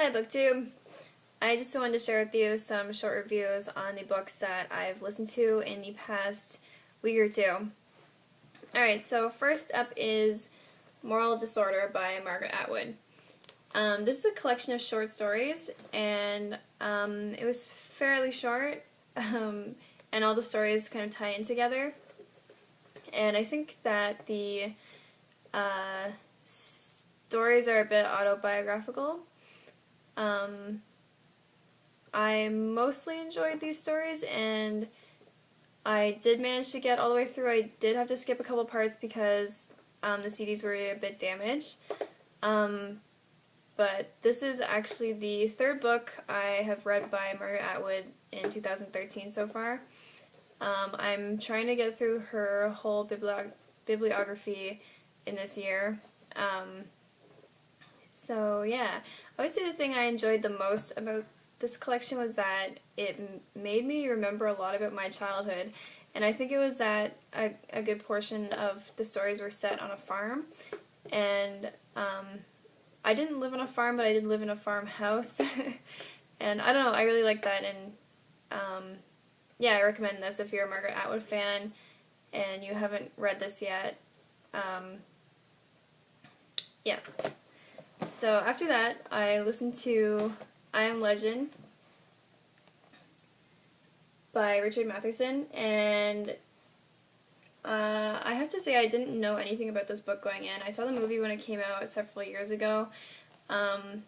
Hi BookTube! I just wanted to share with you some short reviews on the books that I've listened to in the past week or two. Alright, so first up is Moral Disorder by Margaret Atwood. This is a collection of short stories, and it was fairly short, and all the stories kind of tie in together. And I think that the stories are a bit autobiographical. I mostly enjoyed these stories, and I did manage to get all the way through. I did have to skip a couple parts because the CDs were a bit damaged. But this is actually the third book I have read by Margaret Atwood in 2013 so far. I'm trying to get through her whole bibliography in this year. So yeah, I would say the thing I enjoyed the most about this collection was that it made me remember a lot about my childhood, and I think it was that a good portion of the stories were set on a farm, and I didn't live on a farm, but I did live in a farmhouse, and I don't know, I really like that, and yeah, I recommend this if you're a Margaret Atwood fan and you haven't read this yet. Yeah. So after that, I listened to I Am Legend by Richard Matheson, and I have to say I didn't know anything about this book going in. I saw the movie when it came out several years ago, and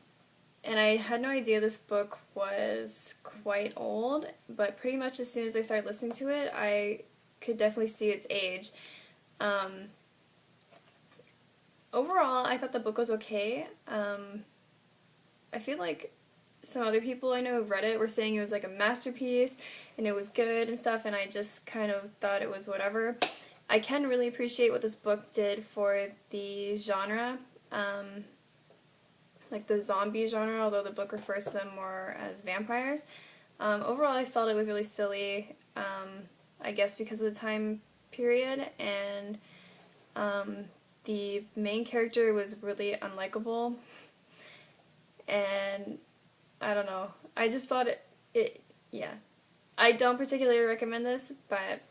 I had no idea this book was quite old, but pretty much as soon as I started listening to it, I could definitely see its age. Overall, I thought the book was okay. I feel like some other people I know who've read it were saying it was like a masterpiece and it was good and stuff, and I just kind of thought it was whatever. I can really appreciate what this book did for the genre, like the zombie genre, although the book refers to them more as vampires. Overall, I felt it was really silly, I guess because of the time period, and the main character was really unlikable, and I don't know, I just thought yeah. I don't particularly recommend this, but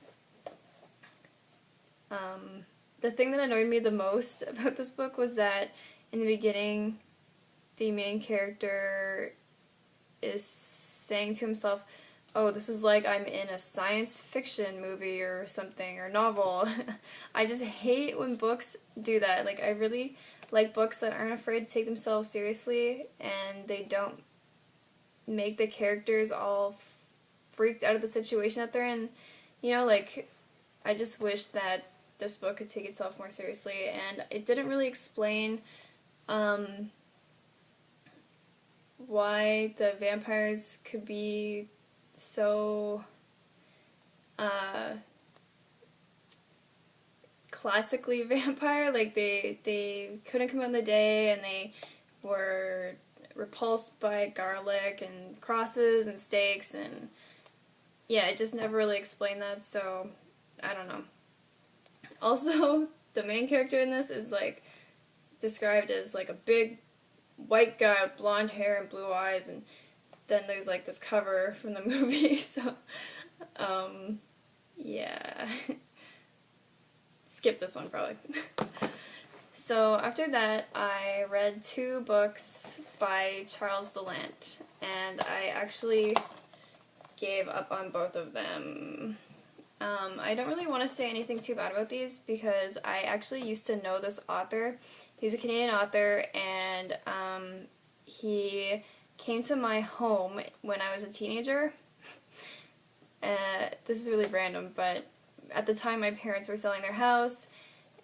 the thing that annoyed me the most about this book was that in the beginning, the main character is saying to himself, oh, this is like I'm in a science fiction movie or something, or novel. I just hate when books do that. Like, I really like books that aren't afraid to take themselves seriously, and they don't make the characters all freaked out of the situation that they're in. You know, like, I just wish that this book could take itself more seriously, and it didn't really explain why the vampires could be so classically vampire. Like, they couldn't come out in the day, and they were repulsed by garlic and crosses and steaks, and yeah, it just never really explained that, so I don't know. Also, the main character in this is like described as like a big white guy with blonde hair and blue eyes, and then there's like this cover from the movie, so yeah. Skip this one probably. So after that, I read two books by Charles Lint, and I actually gave up on both of them. I don't really want to say anything too bad about these because I actually used to know this author. He's a Canadian author, and he came to my home when I was a teenager. This is really random, but at the time my parents were selling their house,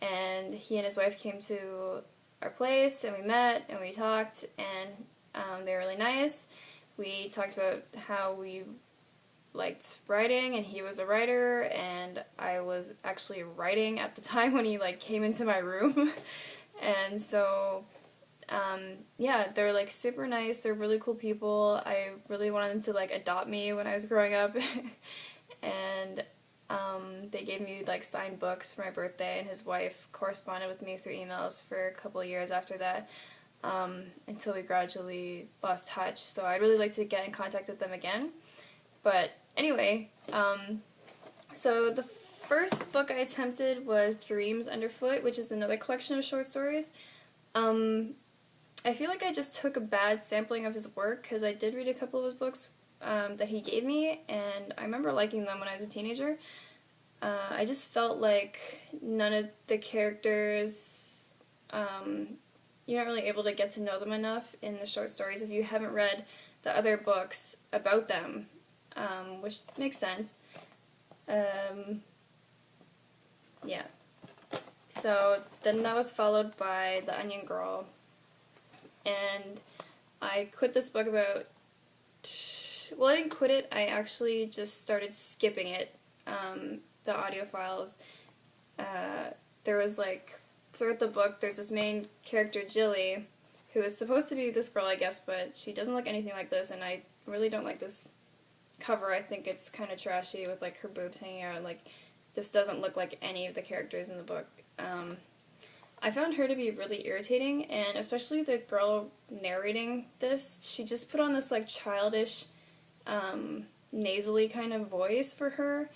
and he and his wife came to our place, and we met, and we talked, and they were really nice. We talked about how we liked writing, and he was a writer, and I was actually writing at the time when he like came into my room. And so yeah, they're like super nice, they're really cool people. I really wanted them to like adopt me when I was growing up. And they gave me like signed books for my birthday, and his wife corresponded with me through emails for a couple of years after that. until we gradually lost touch. So I'd really like to get in contact with them again. But anyway, so the first book I attempted was Dreams Underfoot, which is another collection of short stories. I feel like I just took a bad sampling of his work because I did read a couple of his books that he gave me, and I remember liking them when I was a teenager. I just felt like none of the characters, you're not really able to get to know them enough in the short stories if you haven't read the other books about them, which makes sense. Yeah. So then that was followed by The Onion Girl, and I quit this book about, well, I didn't quit it, I actually just started skipping it, the audio files. There was like, throughout the book, there's this main character, Jilly, who is supposed to be this girl, I guess, but she doesn't look anything like this, and I really don't like this cover. I think it's kind of trashy with like her boobs hanging out, like this doesn't look like any of the characters in the book. I found her to be really irritating, and especially the girl narrating this, she just put on this like childish, nasally kind of voice for her.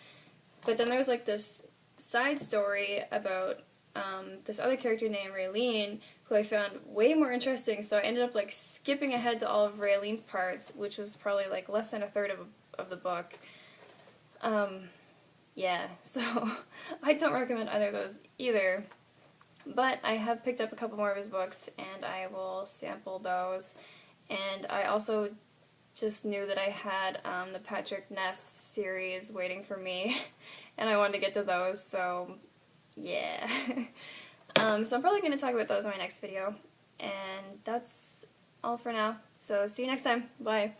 But then there's like this side story about this other character named Raylene, who I found way more interesting, so I ended up like skipping ahead to all of Raylene's parts, which was probably like less than a third of the book. Yeah, so I don't recommend either of those either. But I have picked up a couple more of his books, and I will sample those. And I also just knew that I had the Patrick Ness series waiting for me, and I wanted to get to those, so yeah. So I'm probably going to talk about those in my next video, and that's all for now. So see you next time. Bye.